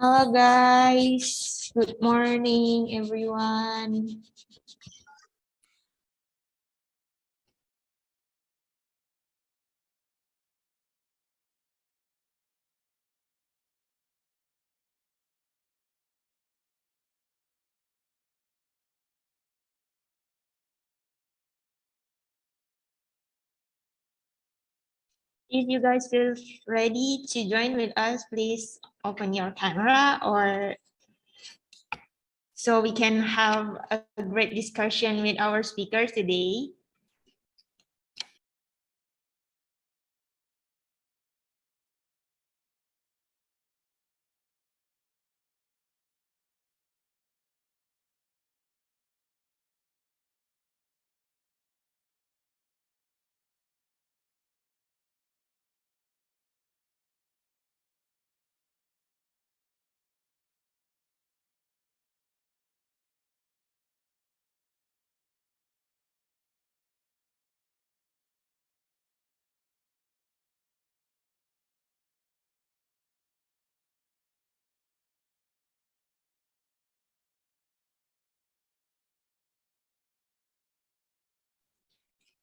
Hello guys, good morning everyone. If you guys feel ready to join with us, please open your camera or so we can have a great discussion with our speakers today.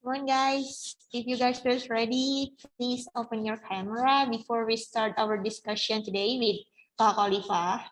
Come on guys, if you guys feel ready, please open your camera before we start our discussion today with Kak Khalifa.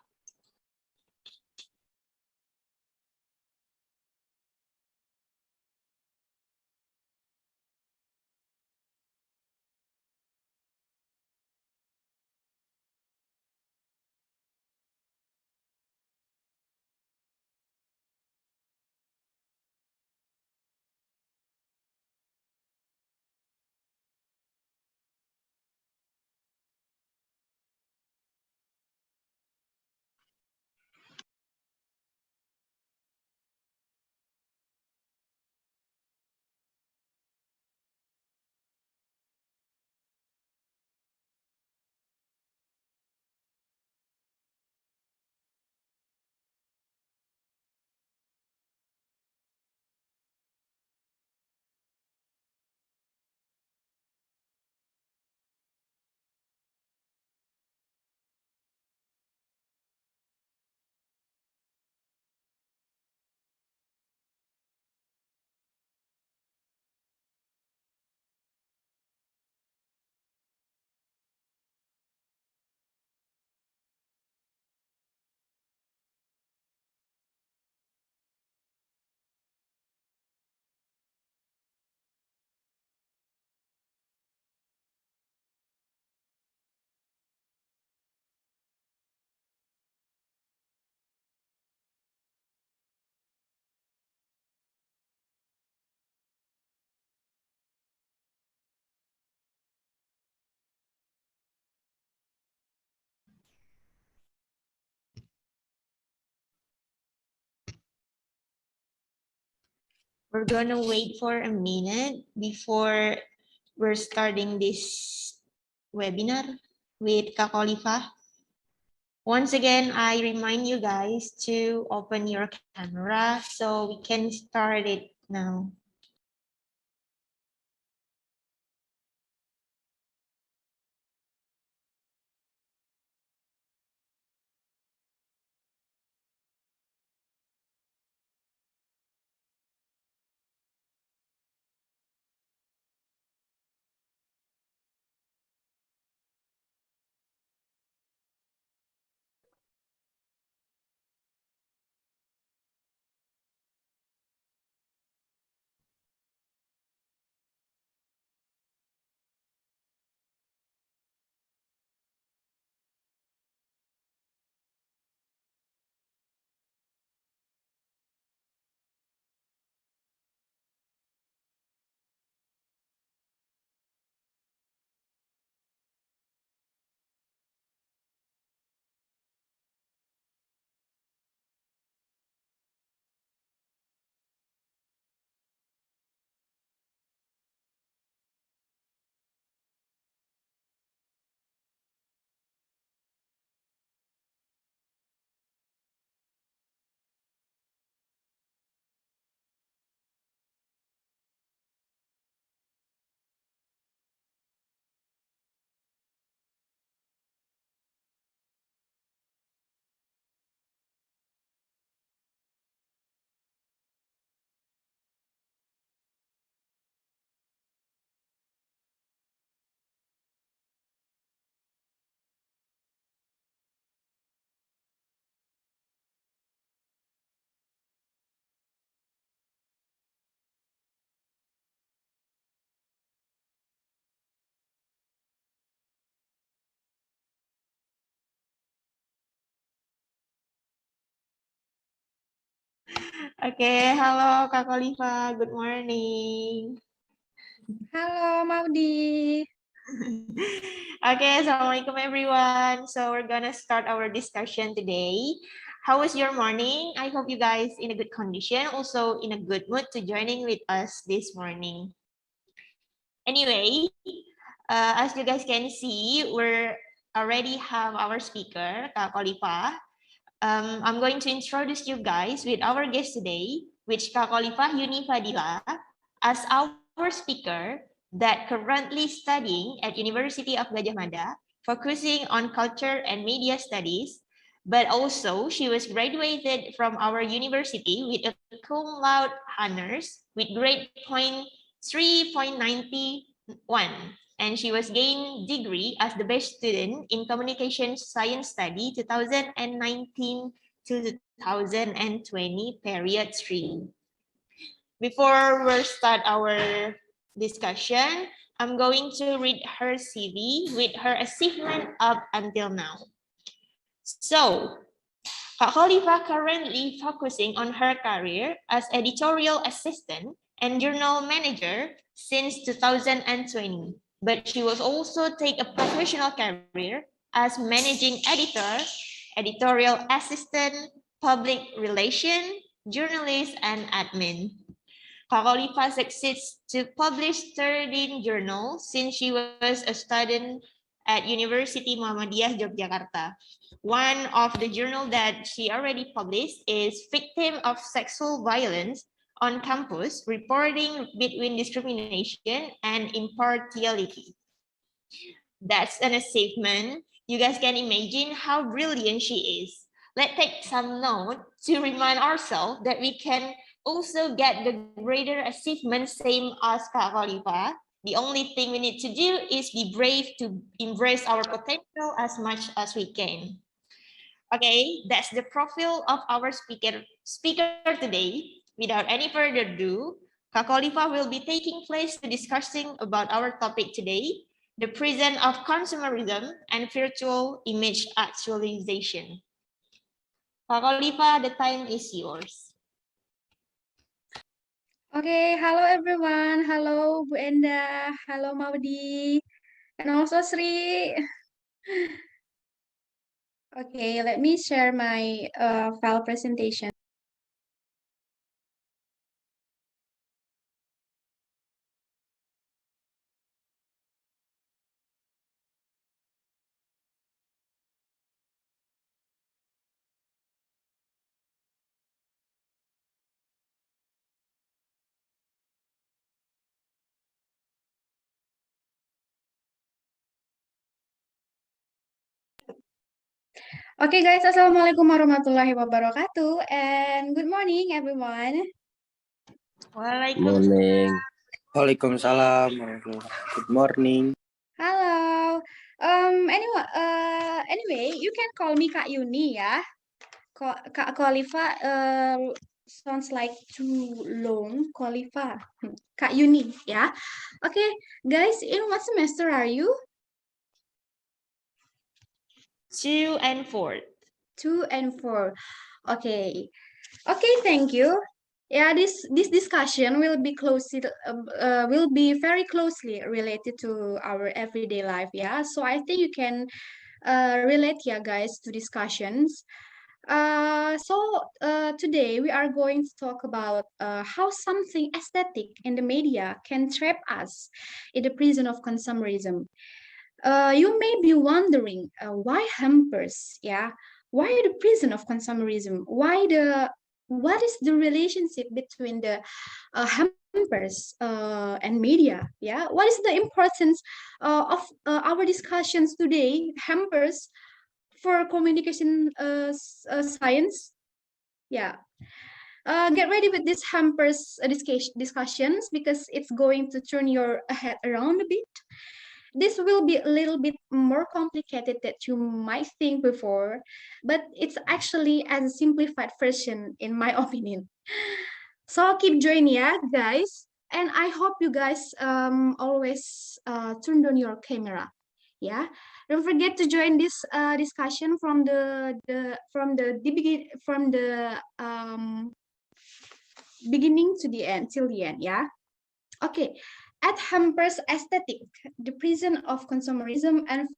We're gonna wait for a minute before we're starting this webinar with Kak Khalifa. Once again, I remind you guys to open your camera so we can start it now. Okay, halo Kak Khalifa, good morning. Halo Maudi. Okay, Assalamualaikum everyone. So we're gonna start our discussion today. How was your morning? I hope you guys in a good condition, also in a good mood to joining with us this morning. Anyway, as you guys can see, we're already have our speaker, Kak Khalifa. I'm going to introduce you guys with our guest today, which Kak Khalifa Yuni Fadila, as our speaker that currently studying at University of Gadjah Mada, focusing on culture and media studies, but also she was graduated from our university with a cum laude honors with grade point 3.91, and she was gained degree as the best student in communication science study 2019 to 2020 period 3. Before we start our discussion, I'm going to read her CV with her achievement up until now. So, Kak Khalifa currently focusing on her career as editorial assistant and journal manager since 2020. But she was also take a professional career as managing editor, editorial assistant, public relation, journalist, and admin. Kak Khalifa succeeds to publish 13 journals since she was a student at University Muhammadiyah Yogyakarta. One of the journal that she already published is Victim of Sexual Violence on Campus, reporting between discrimination and impartiality. That's an achievement. You guys can imagine how brilliant she is. Let's take some note to remind ourselves that we can also get the greater achievement same as Kak Khalifa. The only thing we need to do is be brave to embrace our potential as much as we can. Okay, that's the profile of our speaker today. Without any further ado, Kak Khalifa will be taking place to discussing about our topic today, the prison of consumerism and virtual image actualization. Kak Khalifa, the time is yours. Okay, hello everyone. Hello Bu Enda. Hello Maudi. And also Sri. Okay, let me share my file presentation. Okay guys, Assalamualaikum warahmatullahi wabarakatuh. And good morning everyone. Morning. Waalaikumsalam. Good morning. Hello. Anyway, you can call me Kak Yuni ya. Kak Khalifa sounds like too long. Khalifa. Kak Yuni ya. Okay, guys, in what semester are you? 2 and 4. 2 and 4. Okay. Okay, thank you. Yeah, this discussion will be very closely related to our everyday life. Yeah, so I think you can relate, yeah, guys, to discussions. Today we are going to talk about how something aesthetic in the media can trap us in the prison of consumerism. You may be wondering why hampers, yeah? Why the prison of consumerism? What is the relationship between the hampers and media? Yeah, what is the importance of our discussions today? Hampers for communication science. Yeah. Get ready with these hampers discussions because it's going to turn your head around a bit. This will be a little bit more complicated that you might think before, but it's actually as a simplified version in my opinion. So keep joining, yeah, guys. And I hope you guys always turn on your camera. Yeah, don't forget to join this discussion from the begin from the beginning to the end, till the end, yeah? Okay, at hampers aesthetic, the prison of consumerism and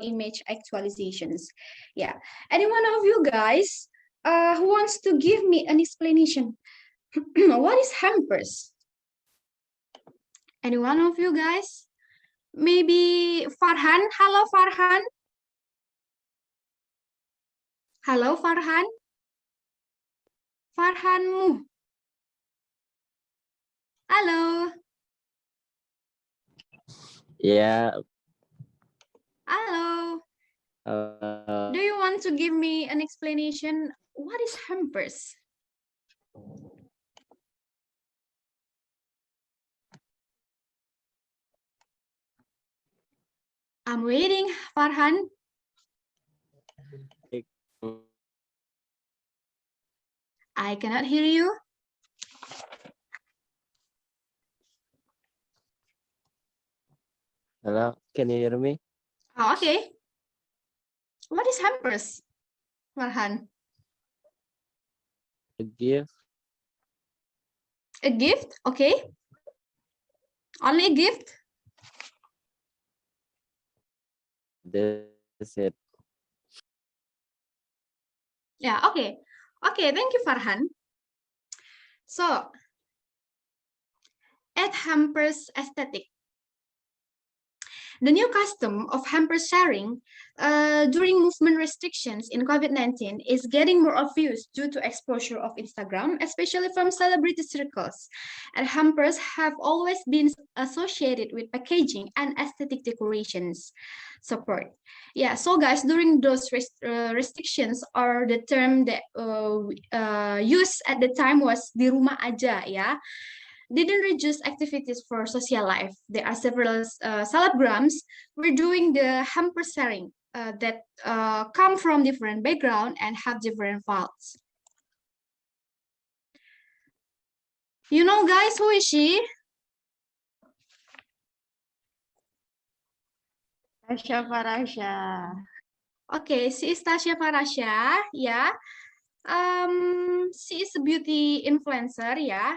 image actualizations. Yeah, any one of you guys who wants to give me an explanation? What is hampers? Any one of you guys? Maybe Farhan. Hello, Farhan. Hello, Farhan. Farhanmu. Halo. Ya, Halo. Do you want to give me an explanation? What is hampers? I'm waiting, Farhan. I cannot hear you. hello, can you hear me? Oh, okay. What is hampers, Farhan? A gift, A gift? Okay. Only a gift? that's it. Yeah, okay. Okay, thank you, Farhan. So, at hampers aesthetic, the new custom of hamper sharing during movement restrictions in COVID-19 is getting more obvious due to exposure of Instagram, especially from celebrity circles. And hampers have always been associated with packaging and aesthetic decorations support. Yeah, so guys, during those restrictions, or the term that used at the time was di rumah aja, yeah, didn't reduce activities for social life. There are several celebgrams were doing the hamper sharing that come from different background and have different faults. You know, guys, who is she? Tasya Farasya. Okay, she is Tasya Farasya, yeah. She is a beauty influencer, yeah.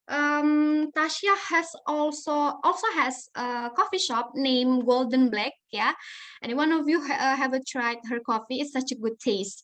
Tasya has also has a coffee shop named Golden Black, yeah. And one of you have tried her coffee. It's such a good taste.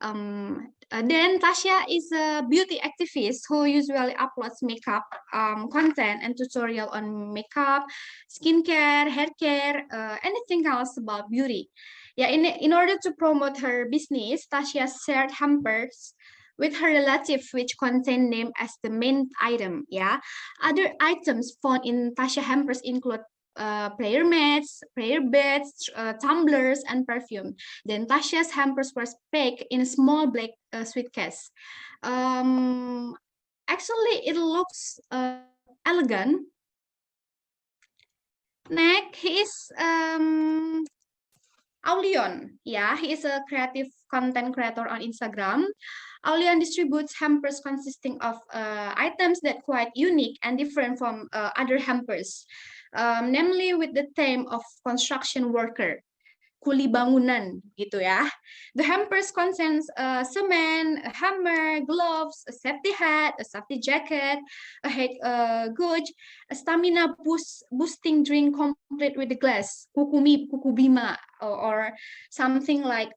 Then Tasya is a beauty activist who usually uploads makeup content and tutorial on makeup, skincare, hair care, anything else about beauty. Yeah, in order to promote her business, Tasya shared hampers with her relative which contain name as the main item. Yeah, other items found in Tasya hampers include prayer mats, prayer beds, tumblers, and perfume. Then Tasya's hampers were packed in a small black suitcase. Actually, it looks elegant. Next, he is Aulion. Yeah, he is a creative content creator on Instagram. Aulion distributes hampers consisting of items that quite unique and different from other hampers, namely with the theme of construction worker. Kuli bangunan gitu ya. The hampers contains cement, a hammer, gloves, a safety hat, a safety jacket, a head gauge, a stamina boosting drink complete with the glass, kuku bima, or something like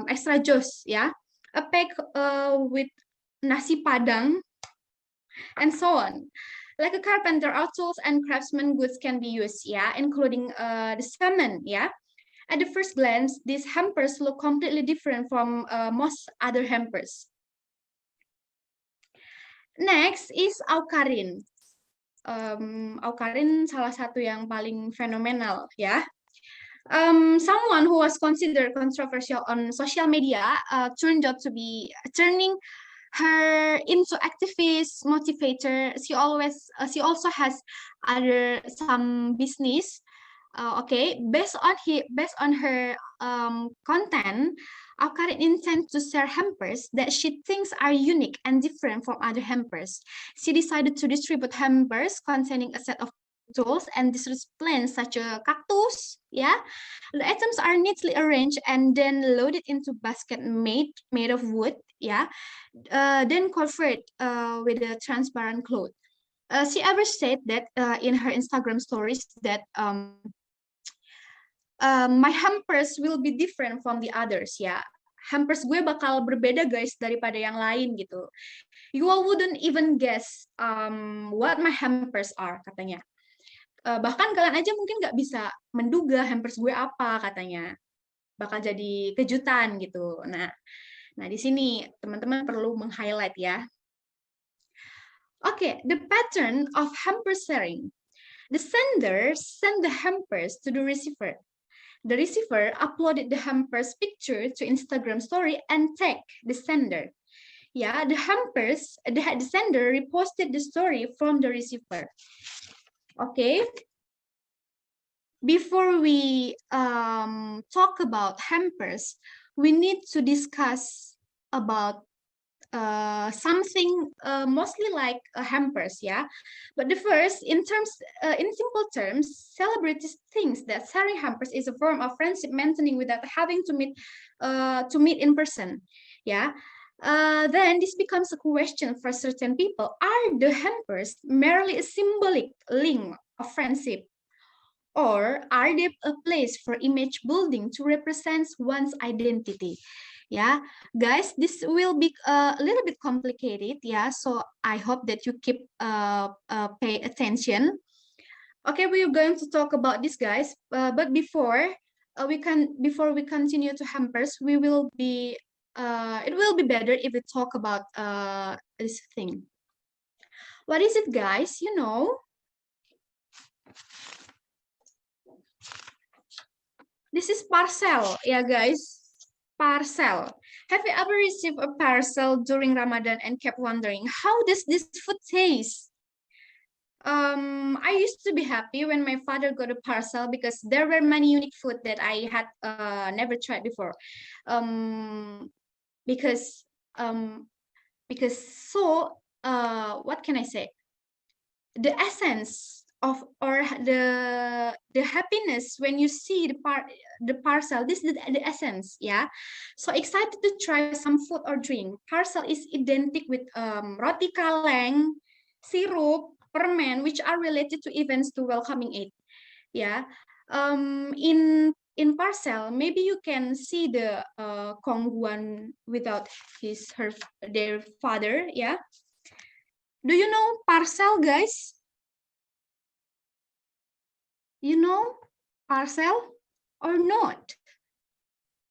extra juice, yeah. A pack with nasi padang, and so on. Like a carpenter, our tools and craftsman goods can be used, yeah, including the cement, yeah. At the first glance, these hampers look completely different from most other hampers. Next is Aukarin. Aukarin salah satu yang paling fenomenal, ya. Someone who was considered controversial on social media turned out to be turning her into activist, motivator. She also has some business. Okay, based on her content, Aukarin intends to share hampers that she thinks are unique and different from other hampers. She decided to distribute hampers containing a set of tools and deciduous plants such as cactus. Yeah, the items are neatly arranged and then loaded into basket made of wood. Yeah, then covered with a transparent cloth. She ever said that in her Instagram stories that my hampers will be different from the others ya. Hampers gue bakal berbeda guys daripada yang lain gitu. You all wouldn't even guess what my hampers are katanya. Bahkan kalian aja mungkin nggak bisa menduga hampers gue apa katanya. Bakal jadi kejutan gitu. Nah di sini teman-teman perlu meng-highlight ya. Okay, the pattern of hamper sharing. The sender sent the hampers to the receiver. The receiver uploaded the hampers picture to Instagram story and tagged the sender. Yeah, the sender reposted the story from the receiver. Okay. Before we talk about hampers, we need to discuss about something mostly like hampers, yeah. But the first, in simple terms, celebrities thinks that sharing hampers is a form of friendship maintaining without having to meet in person, yeah. Then this becomes a question for certain people: are the hampers merely a symbolic link of friendship, or are they a place for image building to represent one's identity? Yeah, guys, this will be a little bit complicated. Yeah, so I hope that you keep pay attention. Okay, we're going to talk about this, guys. But before we continue to hampers, we will be it will be better if we talk about this thing. What is it, guys? You know, this is parcel, yeah, guys. Parcel. Have you ever received a parcel during Ramadan and kept wondering, how does this food taste? I used to be happy when my father got a parcel because there were many unique food that I had never tried before. Because what can I say? The essence of or the happiness when you see the parcel, this is the essence, yeah. So excited to try some food or drink. Parcel is identical with roti kaleng, syrup, permen, which are related to events to welcoming it, yeah. In parcel, maybe you can see the Kongguan without their father, yeah. Do you know parcel, guys? You know parcel or not?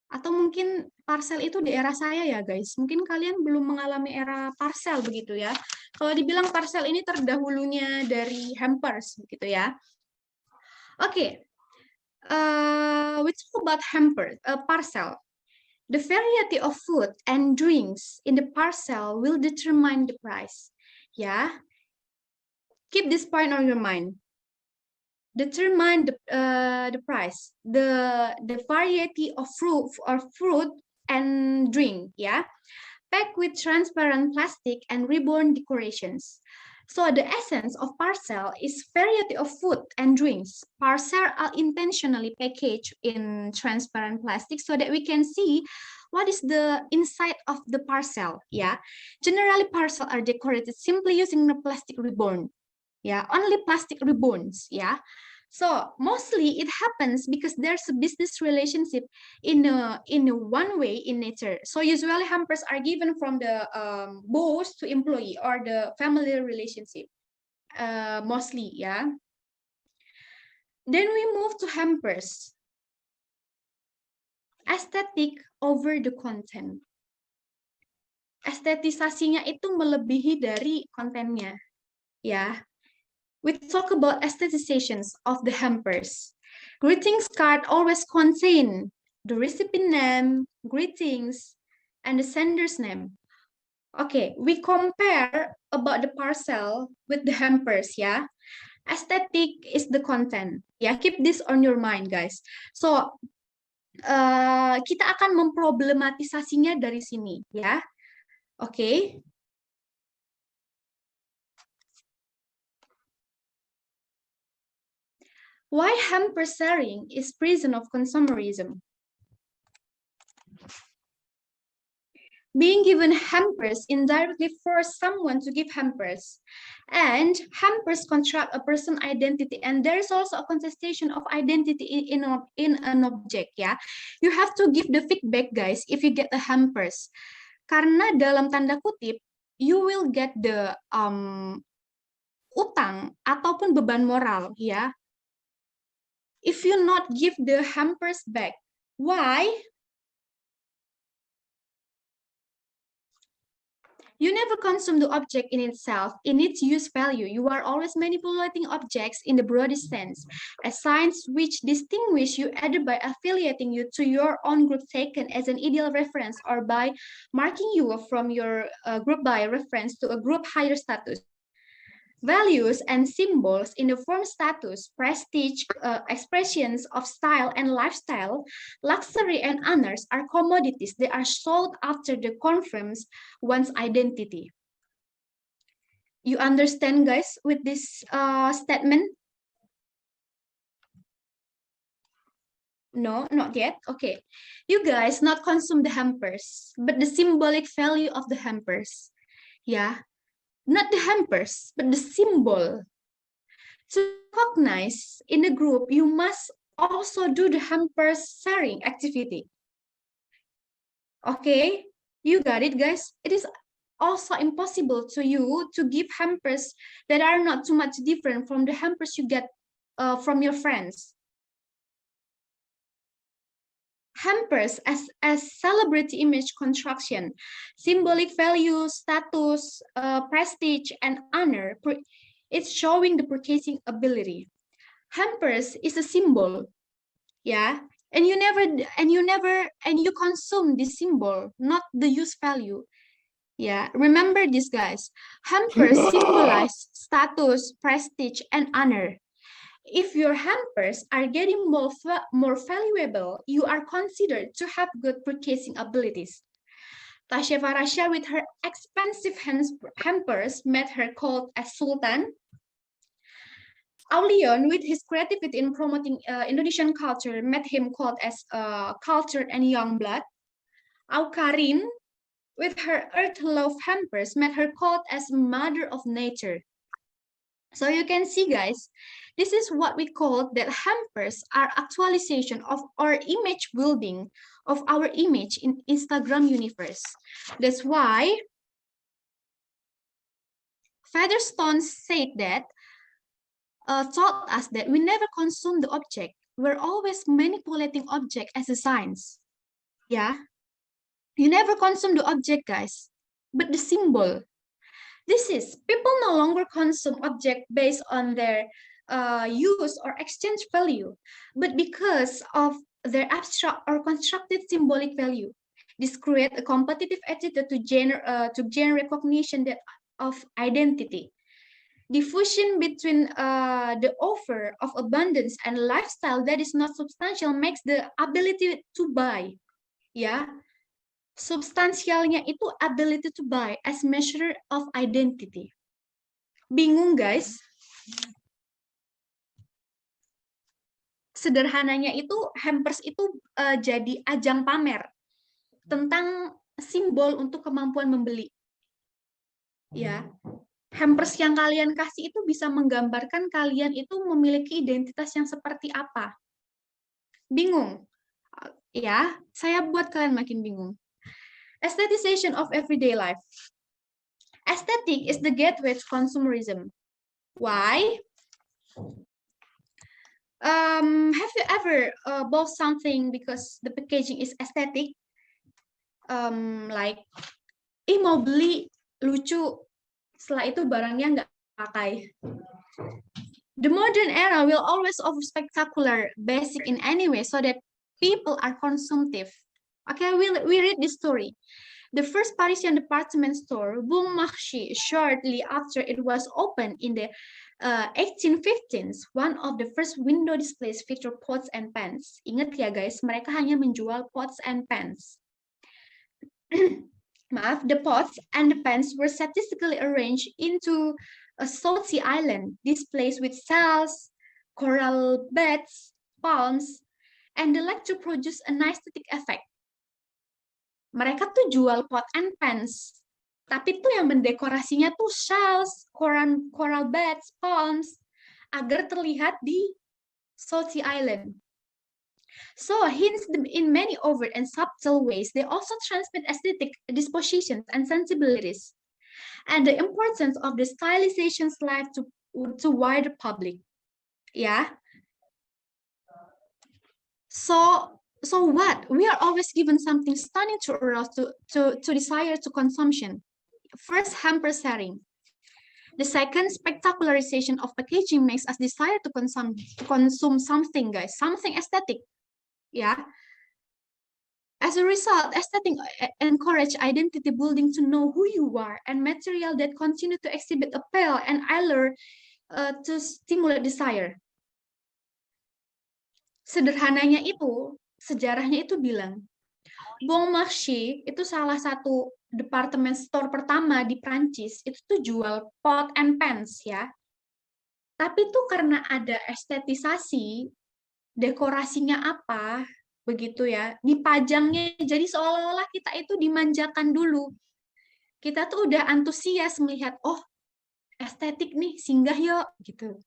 Atau mungkin parcel itu di era saya ya guys. Mungkin kalian belum mengalami era parcel begitu ya. Kalau dibilang parcel ini terdahulunya dari hampers begitu ya. Oke. We talk about parcel. The variety of food and drinks in the parcel will determine the price. Ya. Keep this point on your mind. Determine the price, the variety of fruit and drink, yeah, packed with transparent plastic and ribbon decorations. So the essence of parcel is variety of food and drinks. Parcel are intentionally packaged in transparent plastic so that we can see what is the inside of the parcel, yeah. Generally parcel are decorated simply using the plastic ribbon, yeah, only plastic ribbons, yeah. So mostly it happens because there's a business relationship in one way in nature. So usually hampers are given from the boss to employee or the family relationship, mostly, yeah. Then we move to hampers. Aesthetic over the content. Estetisasinya itu melebihi dari kontennya, ya. We talk about aestheticizations of the hampers. Greetings card always contain the recipient name, greetings, and the sender's name. Okay, we compare about the parcel with the hampers, yeah. Aesthetic is the content. Yeah, keep this on your mind, guys. So, kita akan memproblematisasinya dari sini, ya. Okay. Why hamper sharing is prison of consumerism? Being given hampers indirectly force someone to give hampers, and hampers construct a person identity, and there is also a contestation of identity in an object. Ya, you have to give the feedback, guys, if you get the hampers, karena dalam tanda kutip you will get the utang ataupun beban moral, ya, if you not give the hampers back. Why? You never consume the object in itself, in its use value. You are always manipulating objects in the broadest sense, as signs which distinguish you either by affiliating you to your own group taken as an ideal reference or by marking you from your group by reference to a group higher status. Values and symbols in the form status, prestige, expressions of style and lifestyle, luxury and honors are commodities. They are sought after that confirms one's identity. You understand, guys, with this statement? No, not yet. Okay. You guys not consume the hampers, but the symbolic value of the hampers. Yeah. Not the hampers, but the symbol. To recognize in the group, you must also do the hampers sharing activity. Okay, you got it, guys? It is also impossible to you to give hampers that are not too much different from the hampers you get from your friends. Hampers as celebrity image construction, symbolic value, status, prestige, and honor. It's showing the purchasing ability. Hampers is a symbol, yeah, and you consume this symbol, not the use value. Yeah, remember this, guys. Hampers symbolize status, prestige, and honor. If your hampers are getting more valuable, you are considered to have good purchasing abilities. Tasya Farasha with her expensive hampers made her called as Sultan. Aulion with his creativity in promoting Indonesian culture made him called as cultured and young blood. Aukarin with her earth love hampers made her called as mother of nature. So you can see, guys, this is what we call that hampers are actualization of our image building, of our image in Instagram universe. That's why Featherstone said that, taught us that we never consume the object. We're always manipulating object as a science. Yeah, you never consume the object, guys, but the symbol. This is, people no longer consume object based on their use or exchange value, but because of their abstract or constructed symbolic value. This creates a competitive attitude to gain recognition of identity. The fusion between the offer of abundance and lifestyle that is not substantial makes the ability to buy. Ya, substansialnya itu ability to buy as measure of identity. Bingung, guys? Sederhananya itu, hampers itu jadi ajang pamer tentang simbol untuk kemampuan membeli. Ya, hampers yang kalian kasih itu bisa menggambarkan kalian itu memiliki identitas yang seperti apa. Bingung? Ya, saya buat kalian makin bingung. Aestheticization of everyday life. Aesthetic is the gateway to consumerism. Why? Have you ever bought something because the packaging is aesthetic? Like, mau beli, lucu, setelah itu barangnya nggak pakai. The modern era will always offer spectacular, basic in any way, so that people are consumptive. Okay, we read this story. The first Parisian department store, Bon Marché, shortly after it was opened in the 1815s, one of the first window displays featured pots and pans. Ingat ya guys, mereka hanya menjual pots and pans. Maaf, the pots and the pans were statistically arranged into a South Sea island, displays with cells, coral beds, palms, and they like to produce an aesthetic effect. Mereka tuh jual pot and pans, tapi tuh yang mendekorasinya tuh shells, coral beds, palms, agar terlihat di salty island. So, hence, in many overt and subtle ways, they also transmit aesthetic dispositions and sensibilities, and the importance of the stylization's life to wider public. Yeah. So what? We are always given something stunning to arouse to desire to consumption. First, hamper sharing. The second, spectacularization of packaging makes us desire to consume something, guys, something aesthetic. Yeah. As a result, aesthetic encourage identity building to know who you are, and material that continue to exhibit appeal and allure to stimulate desire. Sederhananya itu, sejarahnya itu bilang, Bon Marché itu salah satu departemen store pertama di Prancis, itu tuh jual pot and pans ya. Tapi tuh karena ada estetisasi, dekorasinya apa, begitu ya, dipajangnya jadi seolah-olah kita itu dimanjakan dulu. Kita tuh udah antusias melihat, oh estetik nih, singgah yuk, gitu.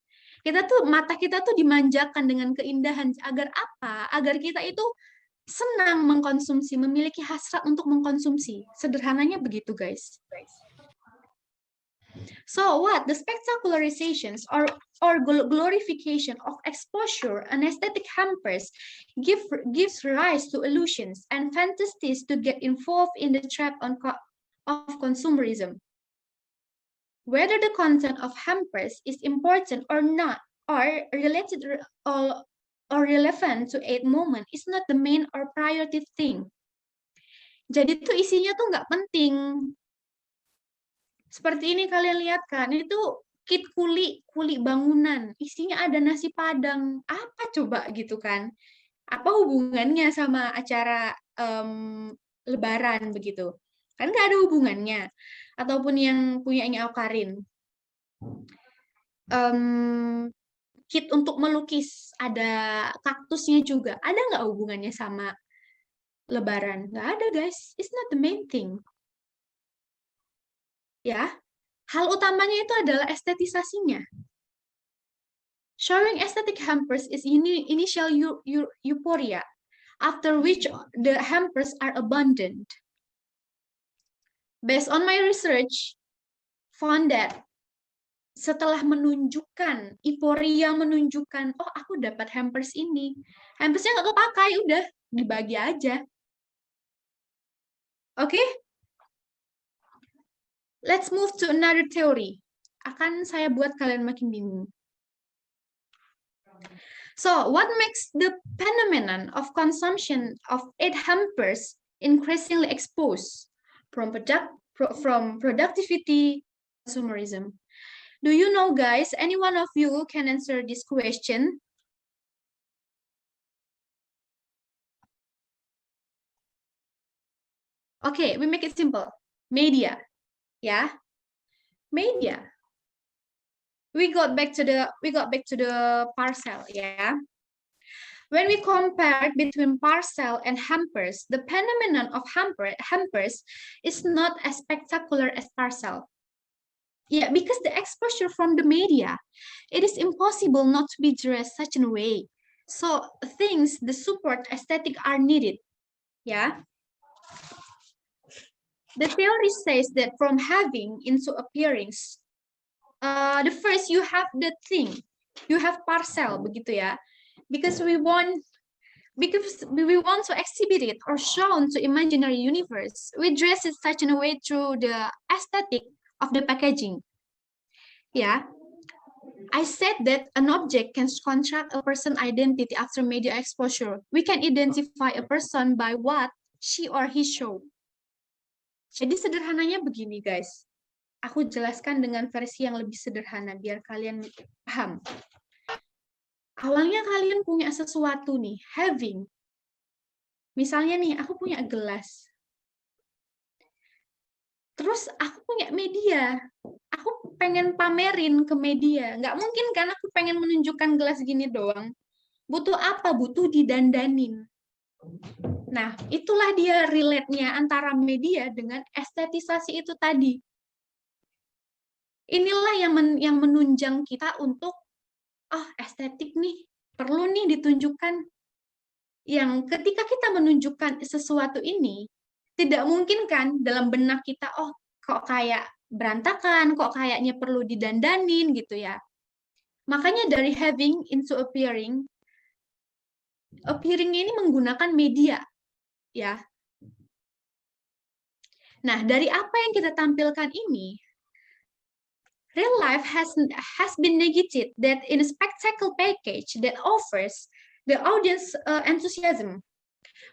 Mata kita tuh dimanjakan dengan keindahan, agar apa? Agar kita itu senang mengkonsumsi, memiliki hasrat untuk mengkonsumsi. Sederhananya begitu, guys. So what? The spectacularizations or glorification of exposure and aesthetic hampers gives rise to illusions and fantasies to get involved in the trap of consumerism. Whether the content of hampers is important or not, or related or relevant to a moment, is not the main or priority thing. Jadi tuh isinya tuh nggak penting. Seperti ini kalian lihat kan, itu kit kuli bangunan, isinya ada nasi padang, apa coba gitu kan? Apa hubungannya sama acara Lebaran begitu? Kan nggak ada hubungannya. Ataupun yang punyanya Aukarin. Kit untuk melukis, ada kaktusnya juga. Ada nggak hubungannya sama Lebaran? Nggak ada, guys. It's not the main thing. Ya, hal utamanya itu adalah estetisasinya. Showing aesthetic hampers is initial euphoria, after which the hampers are abandoned. Based on my research, found that setelah menunjukkan, euforia menunjukkan, oh aku dapat hampers ini. Hampersnya nggak kepakai, udah dibagi aja. Oke? Let's move to another theory. Akan saya buat kalian makin bingung. So, what makes the phenomenon of consumption of hampers increasingly exposed from productivity consumerism? Do you know, guys, any one of you can answer this question? Okay, we make it simple. Media, yeah, media. We got back to the parcel, yeah. When we compare between parcel and hampers, the phenomenon of hampers is not as spectacular as parcel. Yeah, because the exposure from the media, it is impossible not to be dressed such in a way. So things the support aesthetic are needed. Yeah. The theory says that from having into appearing, the first you have the thing, you have parcel, begitu ya. Because we want to exhibit it or shown to imaginary universe, we dress it such in a way through the aesthetic of the packaging. Yeah, I said that an object can construct a person identity after media exposure. We can identify a person by what she or he show. Jadi sederhananya begini, guys. Aku jelaskan dengan versi yang lebih sederhana biar kalian paham. Awalnya kalian punya sesuatu nih, having. Misalnya nih, aku punya gelas. Terus aku punya media. Aku pengen pamerin ke media. Nggak mungkin kan aku pengen menunjukkan gelas gini doang. Butuh apa? Butuh didandanin. Nah, itulah dia relate-nya antara media dengan estetisasi itu tadi. Inilah yang menunjang kita untuk, oh estetik nih, perlu nih ditunjukkan. Yang ketika kita menunjukkan sesuatu ini, tidak mungkin kan dalam benak kita, oh kok kayak berantakan, kok kayaknya perlu didandanin gitu ya. Makanya dari having into appearing ini menggunakan media ya. Nah, dari apa yang kita tampilkan ini, real life has been negated that in a spectacle package that offers the audience enthusiasm.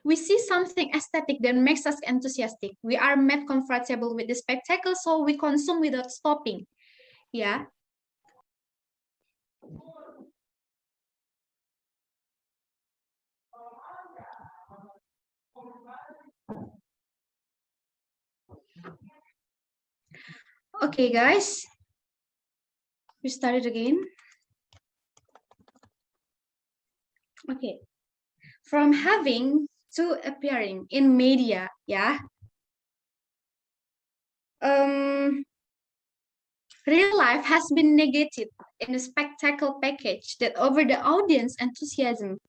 We see something aesthetic that makes us enthusiastic. We are made comfortable with the spectacle, so we consume without stopping. Ya. Okay, guys. We started again. Okay. From having to appearing in media, yeah. Real life has been negated in a spectacle package that over the audience enthusiasm.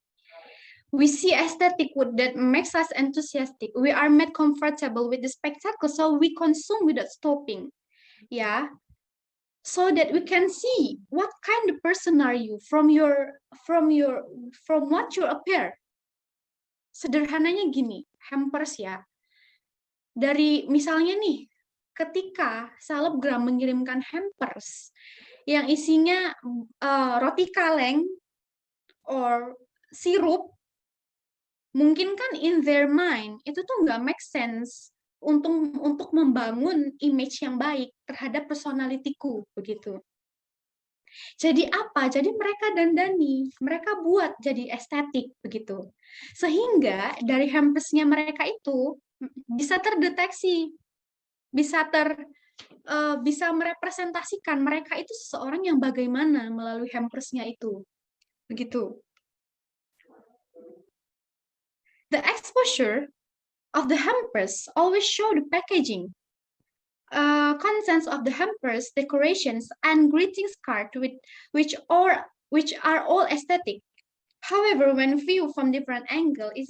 We see aesthetic that makes us enthusiastic. We are made comfortable with the spectacle, so we consume without stopping. Yeah. So that we can see what kind of person are you from what you appear. Sederhananya gini, hampers ya. Dari misalnya nih, ketika selebgram mengirimkan hampers yang isinya roti kaleng or sirup, mungkin kan in their mind itu tuh nggak make sense untuk membangun image yang baik terhadap personalitiku begitu. Jadi apa? Jadi mereka dandani, mereka buat jadi estetik begitu. Sehingga dari hampersnya mereka itu bisa terdeteksi, bisa merepresentasikan mereka itu seseorang yang bagaimana melalui hampersnya itu. Begitu. The exposure of the hampers always show the packaging. Contents of the hampers, decorations, and greetings card which are all aesthetic. However, when viewed from different angle, it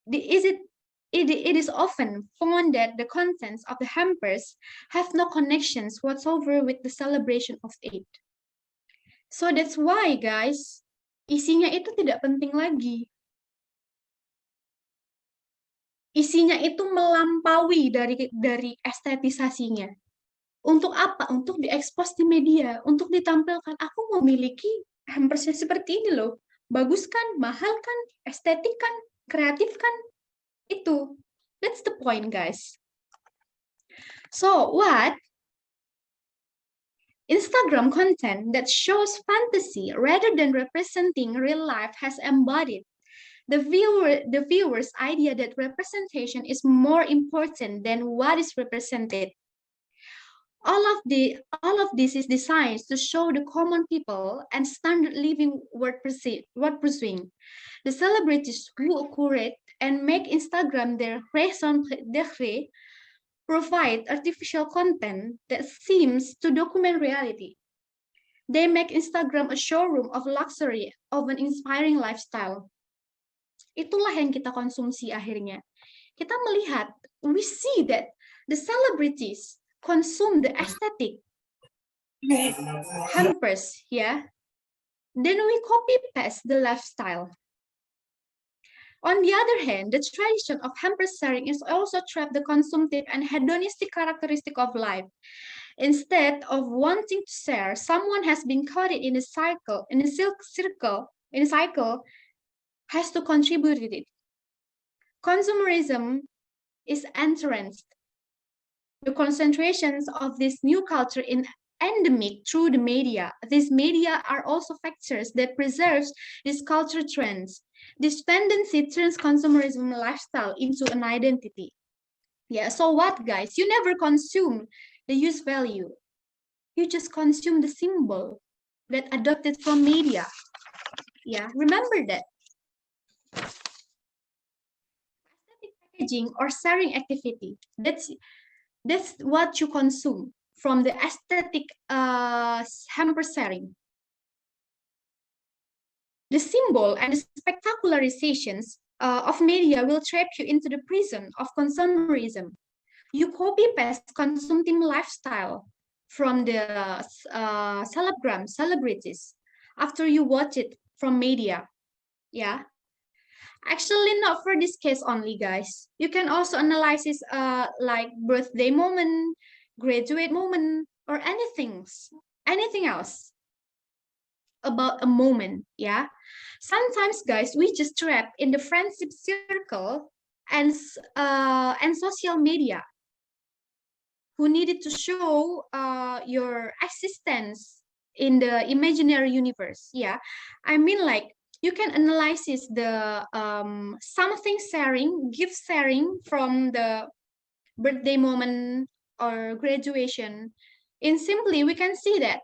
is often found that the contents of the hampers have no connections whatsoever with the celebration of Eid. So that's why, guys, isinya itu tidak penting lagi. Isinya itu melampaui dari estetisasinya. Untuk apa? Untuk diekspos di media, untuk ditampilkan. Aku memiliki hampersnya seperti ini loh. Bagus kan? Mahal kan? Estetik kan? Kreatif kan? Itu. That's the point, guys. So, what? Instagram content that shows fantasy rather than representing real life has embodied the viewer's idea that representation is more important than what is represented. All of this is designed to show the common people and standard living worth pursuing. The celebrities who curate and make Instagram their raison d'être provide artificial content that seems to document reality. They make Instagram a showroom of luxury of an inspiring lifestyle. Itulah yang kita konsumsi akhirnya. Kita melihat, we see that the celebrities consume the aesthetic hampers, yeah. Then we copy paste the lifestyle. On the other hand, the tradition of hamper sharing is also trapped the consumptive and hedonistic characteristic of life. Instead of wanting to share, someone has been caught in a cycle, has to contribute with it. Consumerism is entrenched. The concentrations of this new culture in endemic through the media. These media are also factors that preserves these culture trends. This tendency turns consumerism lifestyle into an identity. Yeah, so what, guys? You never consume the use value. You just consume the symbol that adopted from media. Yeah, remember that. Packaging or sharing activity. That's what you consume from the aesthetic hamper sharing. The symbol and the spectacularizations of media will trap you into the prison of consumerism. You copy paste consumptive lifestyle from the celebrities after you watch it from media. Yeah. Actually, not for this case only, guys. You can also analyze this like birthday moment, graduate moment, or anything else about a moment. Yeah. Sometimes, guys, we just trap in the friendship circle and social media who needed to show your existence in the imaginary universe. Yeah, I mean, like, you can analyze the something sharing, gift sharing from the birthday moment or graduation. In simply, we can see that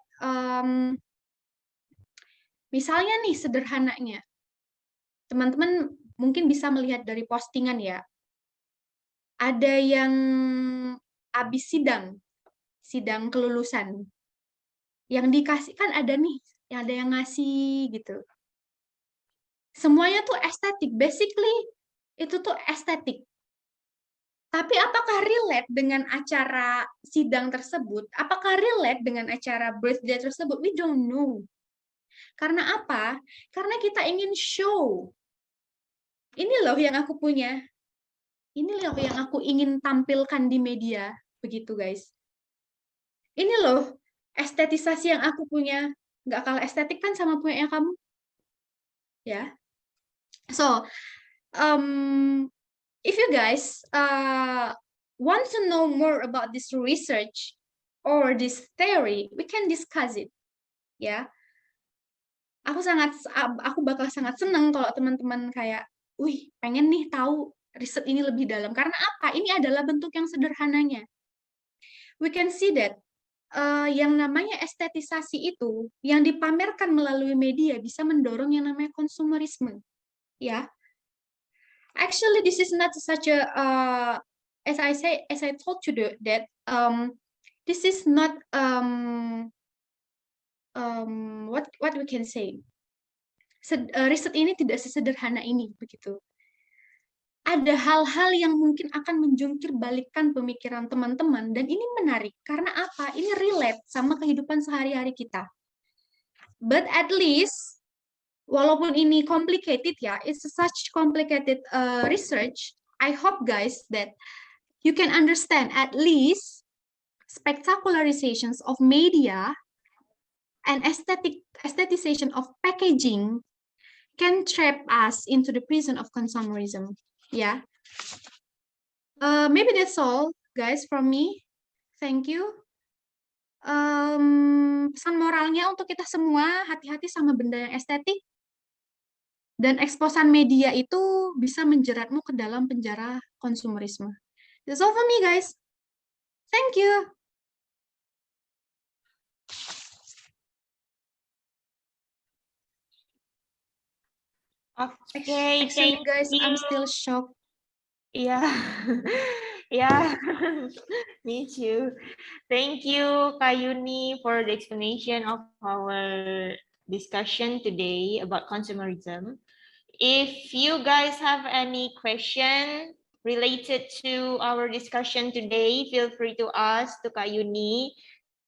misalnya nih sederhananya, teman-teman mungkin bisa melihat dari postingan ya, ada yang habis sidang kelulusan, yang dikasih kan ada nih, yang ada yang ngasih gitu. Semuanya tuh estetik, basically itu tuh estetik. Tapi apakah relate dengan acara sidang tersebut? Apakah relate dengan acara birthday tersebut? We don't know. Karena apa? Karena kita ingin show. Ini loh yang aku punya. Ini loh yang aku ingin tampilkan di media. Begitu, guys. Ini loh estetisasi yang aku punya. Nggak kalah estetik kan sama punya kamu. Ya. So, if you guys want to know more about this research or this theory, we can discuss it. Ya, aku bakal sangat senang kalau teman-teman kayak, wih, pengen nih tahu riset ini lebih dalam. Karena apa? Ini adalah bentuk yang sederhananya. We can see that yang namanya estetisasi itu, yang dipamerkan melalui media bisa mendorong yang namanya konsumerisme. Ya, actually, this is not such a as I told you that this is not what we can say. Riset ini tidak sesederhana ini begitu. Ada hal-hal yang mungkin akan menjungkir balikan pemikiran teman-teman dan ini menarik karena apa? Ini relate sama kehidupan sehari-hari kita. But at least walaupun ini complicated ya, it's such complicated research. I hope guys that you can understand at least spectacularizations of media and aestheticization of packaging can trap us into the prison of consumerism. Yeah. Maybe that's all, guys, from me. Thank you. Pesan moralnya untuk kita semua, hati-hati sama benda yang estetik. Dan eksposan media itu bisa menjeratmu ke dalam penjara konsumerisme. That's all for me, guys. Thank you. Okay, Actually, thank guys, I'm you. still shocked. Yeah, yeah, me too. Thank you, Kayuni, for the explanation of our discussion today about consumerism. If you guys have any question related to our discussion today, feel free to ask to Kayuni.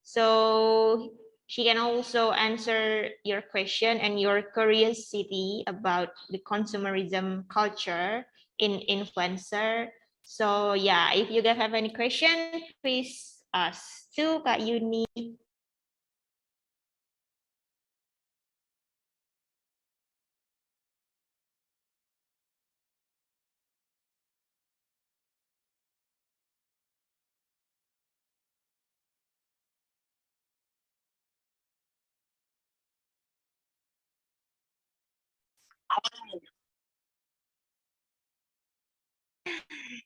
So she can also answer your question and your curiosity about the consumerism culture in influencer. So yeah, if you guys have any question, please ask to Kak Yuni.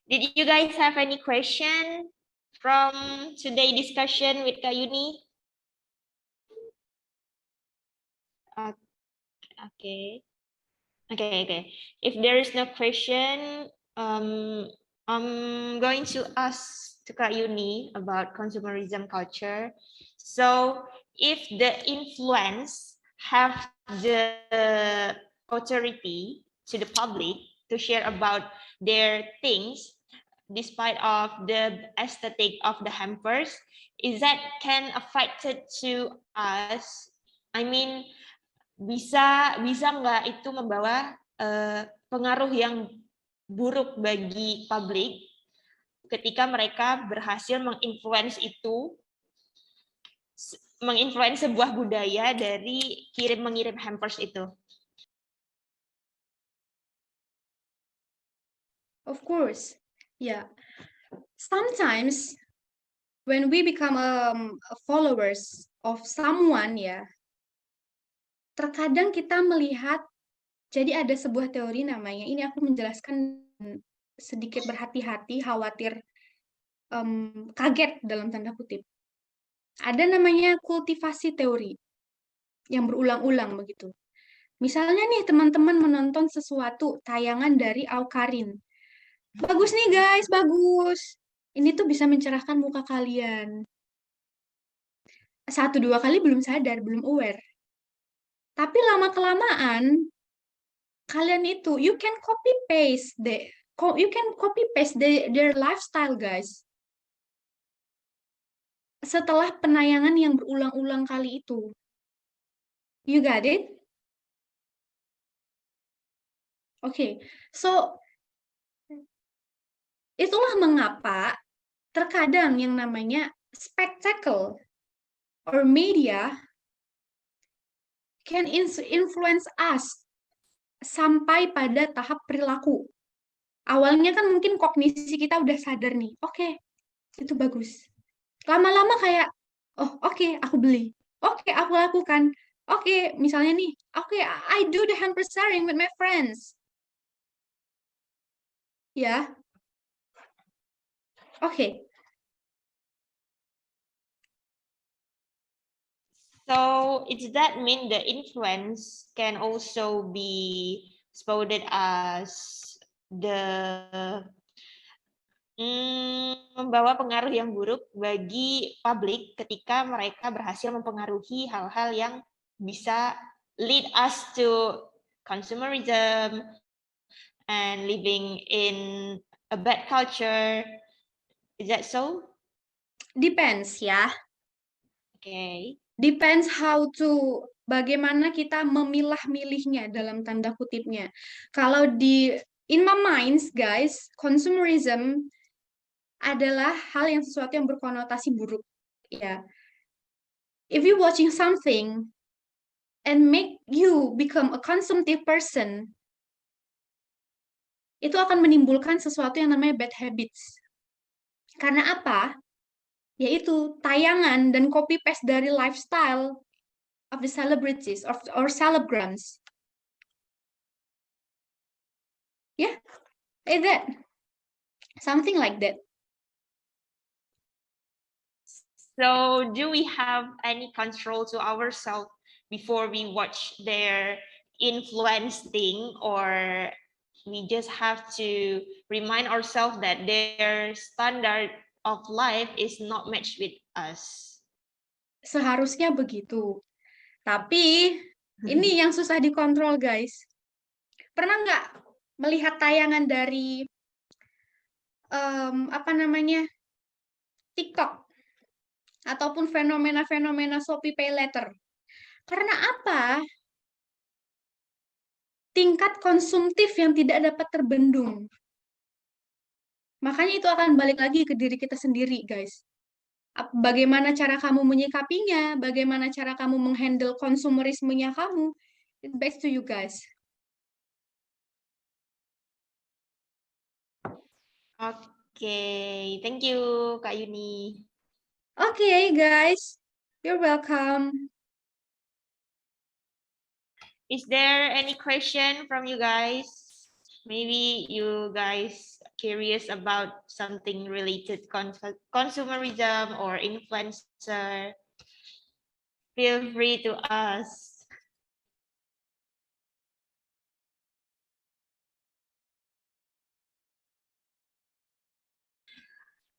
Did you guys have any question from today discussion with Kak Yuni? Okay. Okay. If there is no question, I'm going to ask to Kak Yuni about consumerism culture. So, if the influence have the authority to the public to share about their things, despite of the aesthetic of the hampers, is that can affected to us? I mean, bisa bisa nggak itu membawa pengaruh yang buruk bagi publik ketika mereka berhasil menginfluence sebuah budaya dari mengirim hampers itu. Of course, yeah. Sometimes when we become followers of someone, ya, terkadang kita melihat, jadi ada sebuah teori namanya, ini aku menjelaskan sedikit berhati-hati, khawatir kaget dalam tanda kutip. Ada namanya kultivasi teori yang berulang-ulang begitu. Misalnya nih teman-teman menonton sesuatu tayangan dari Awkarin. Bagus nih guys, bagus. Ini tuh bisa mencerahkan muka kalian. 1-2 kali belum sadar, belum aware. Tapi lama-kelamaan kalian itu you can copy paste their lifestyle, guys. Setelah penayangan yang berulang-ulang kali itu. You got it? Okay. So itulah mengapa terkadang yang namanya spectacle or media can influence us sampai pada tahap perilaku. Awalnya kan mungkin kognisi kita udah sadar nih, oke, itu bagus. Lama-lama kayak, oh oke, aku beli. Oke, aku lakukan. Oke, misalnya nih, oke, I do the hamper sharing with my friends. Ya. Oke. So, does that mean the influence can also be spotted as membawa pengaruh yang buruk bagi publik ketika mereka berhasil mempengaruhi hal-hal yang bisa lead us to consumerism and living in a bad culture. Is that so? Depends ya. Okay. Depends how to, bagaimana kita memilah-milihnya dalam tanda kutipnya. Kalau in my minds, guys, consumerism adalah hal yang sesuatu yang berkonotasi buruk. Ya. If you watching something and make you become a consumptive person, itu akan menimbulkan sesuatu yang namanya bad habits. Karena apa? Yaitu tayangan dan copy paste dari lifestyle of the celebrities or celebgrams. Yeah, is that something like that? So, do we have any control to ourselves before we watch their influence thing, or we just have to remind ourselves that their standard of life is not matched with us? Seharusnya begitu. Tapi ini yang susah dikontrol, guys. Pernah nggak melihat tayangan dari TikTok ataupun fenomena-fenomena Shopee Pay Later? Karena apa? Tingkat konsumtif yang tidak dapat terbendung. Makanya itu akan balik lagi ke diri kita sendiri, guys. Bagaimana cara kamu menyikapinya, bagaimana cara kamu menghandle konsumerismenya kamu, it back to you guys. Okay, thank you, Kak Yuni. Okay, guys, you're welcome. Is there any question from you guys? Maybe you guys curious about something related consumerism or influencer? Feel free to ask.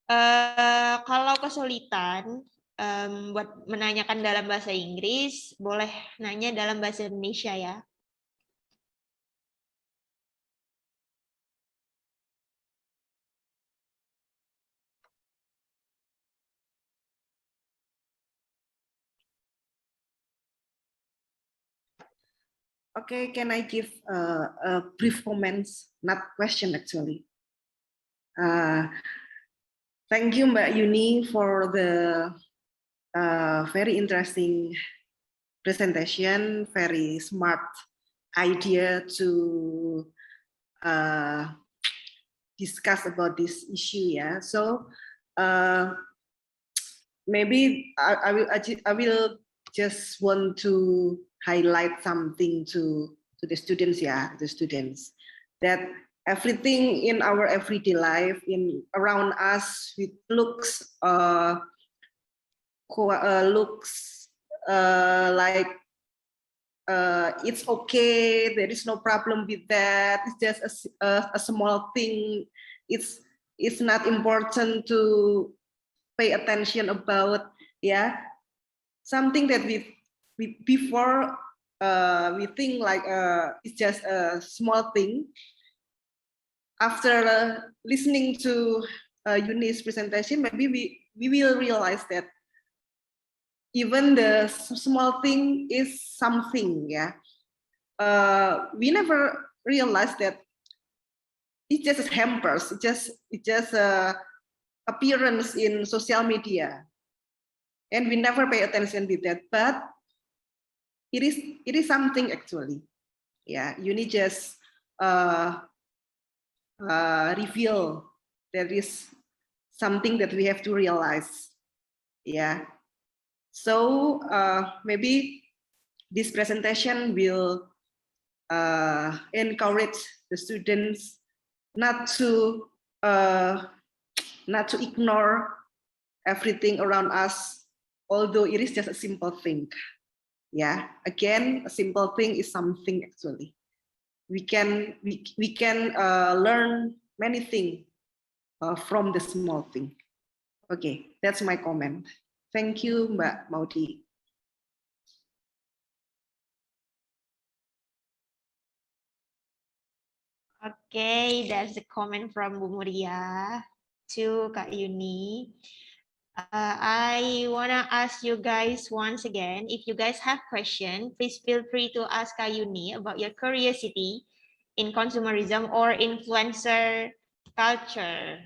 Kalau kesulitan buat menanyakan dalam bahasa Inggris, boleh nanya dalam bahasa Indonesia ya. Okay, can I give a brief comments, not question actually. Thank you, Mbak Yuni, for the very interesting presentation, very smart idea to discuss about this issue. Yeah, so maybe I will just want to highlight something to the students. Yeah, the students that everything in our everyday life in around us it looks like it's okay, there is no problem with that, it's just a small thing, it's not important to pay attention about. Yeah, something that we before we think like it's just a small thing. After listening to Yuni's presentation, maybe we will realize that even the small thing is something. Yeah, we never realized that it just hampers. It just appearance in social media, and we never pay attention with that. But it is something actually. Yeah, Yuni just reveal there is something that we have to realize. Yeah, so maybe this presentation will encourage the students not to ignore everything around us, although it is just a simple thing. Yeah, again, a simple thing is something actually. We can learn many things from the small thing. Okay, that's my comment. Thank you, Mbak Maudi. Okay, that's the comment from Bu Muria to Kak Yuni. I want to ask you guys once again, if you guys have questions, please feel free to ask Kak Yuni about your curiosity in consumerism or influencer culture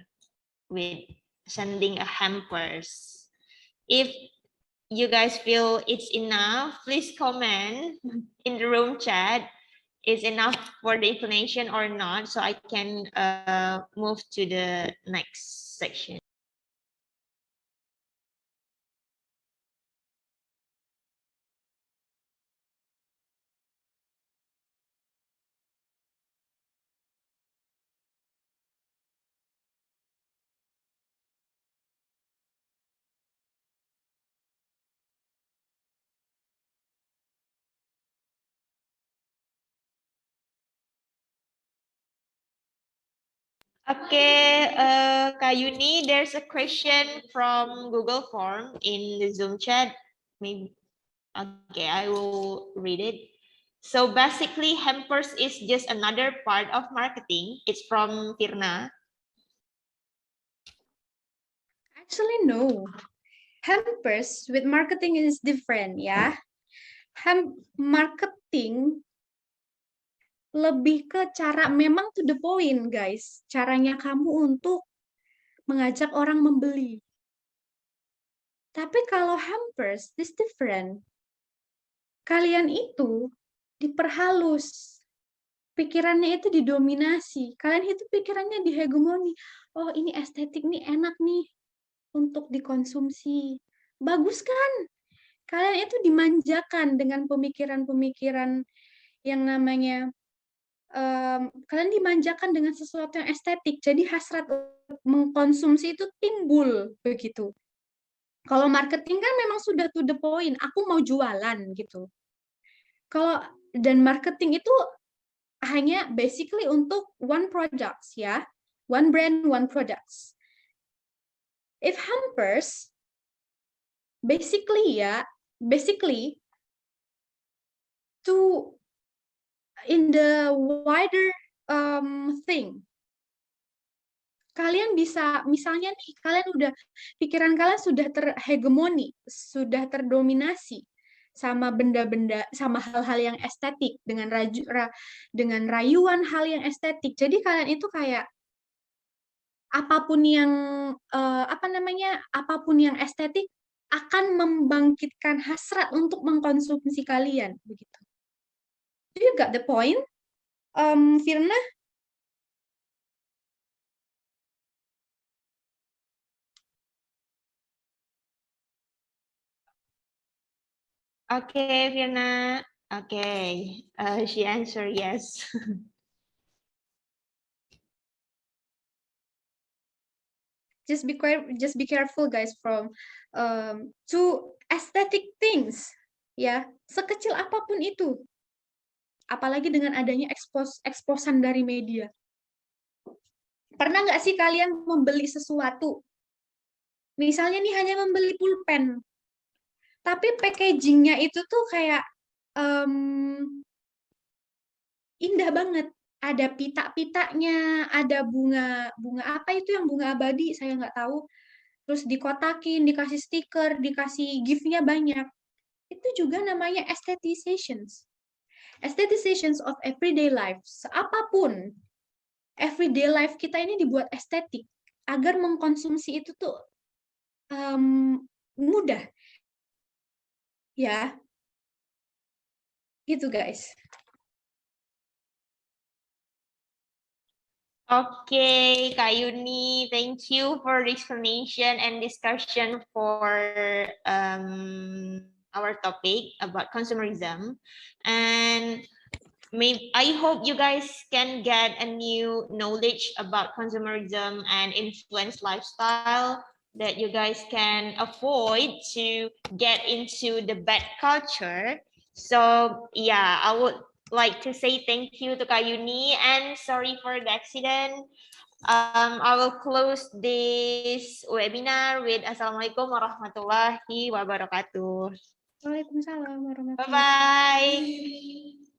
with sending a hampers. If you guys feel it's enough, please comment in the room chat. Is enough for the explanation or not, so I can move to the next section. Okay, Kak Yuni, there's a question from Google Form in the Zoom chat. Maybe, okay, I will read it. So basically, hampers is just another part of marketing. It's from Firna. Actually, no. Hampers with marketing is different, ya. Marketing lebih ke cara, memang to the point, guys. Caranya kamu untuk mengajak orang membeli. Tapi kalau hampers, this different. Kalian itu diperhalus. Pikirannya itu didominasi. Kalian itu pikirannya dihegemoni. Oh, ini estetik nih, enak nih untuk dikonsumsi. Bagus kan? Kalian itu dimanjakan dengan pemikiran-pemikiran yang namanya kalian dimanjakan dengan sesuatu yang estetik. Jadi hasrat mengkonsumsi itu timbul begitu. Kalau marketing kan memang sudah to the point, aku mau jualan gitu. Dan marketing itu hanya basically untuk one products ya, one brand, one products. If hampers, basically to in the wider thing, kalian bisa, misalnya nih, pikiran kalian sudah terhegemoni, sudah terdominasi sama benda-benda, sama hal-hal yang estetik, dengan rayuan hal yang estetik. Jadi kalian itu kayak apapun yang apapun yang estetik akan membangkitkan hasrat untuk mengkonsumsi kalian, begitu. Do you got the point, Firna? Okay, Fiona. Okay, she answered yes. Just be careful, guys, from to aesthetic things, ya, sekecil apapun itu. Apalagi dengan adanya eksposan dari media. Pernah nggak sih kalian membeli sesuatu? Misalnya nih hanya membeli pulpen, tapi packagingnya itu tuh kayak indah banget. Ada pita-pitanya, ada bunga apa itu yang bunga abadi, saya nggak tahu. Terus dikotakin, dikasih stiker, dikasih gift-nya banyak. Itu juga namanya aesthetizations. Aesthetizations of everyday life. Apapun, everyday life kita ini dibuat estetik agar mengkonsumsi itu tuh mudah. Ya, gitu guys. Okay, Kak Yuni, thank you for the explanation and discussion for our topic about consumerism. And I hope you guys can get a new knowledge about consumerism and influence lifestyle that you guys can avoid to get into the bad culture. So yeah, I would like to say thank you to Kayuni and sorry for the accident. I will close this webinar with Assalamualaikum warahmatullahi wabarakatuh. Waalaikumsalam warahmatullahi wabarakatuh. Bye-bye.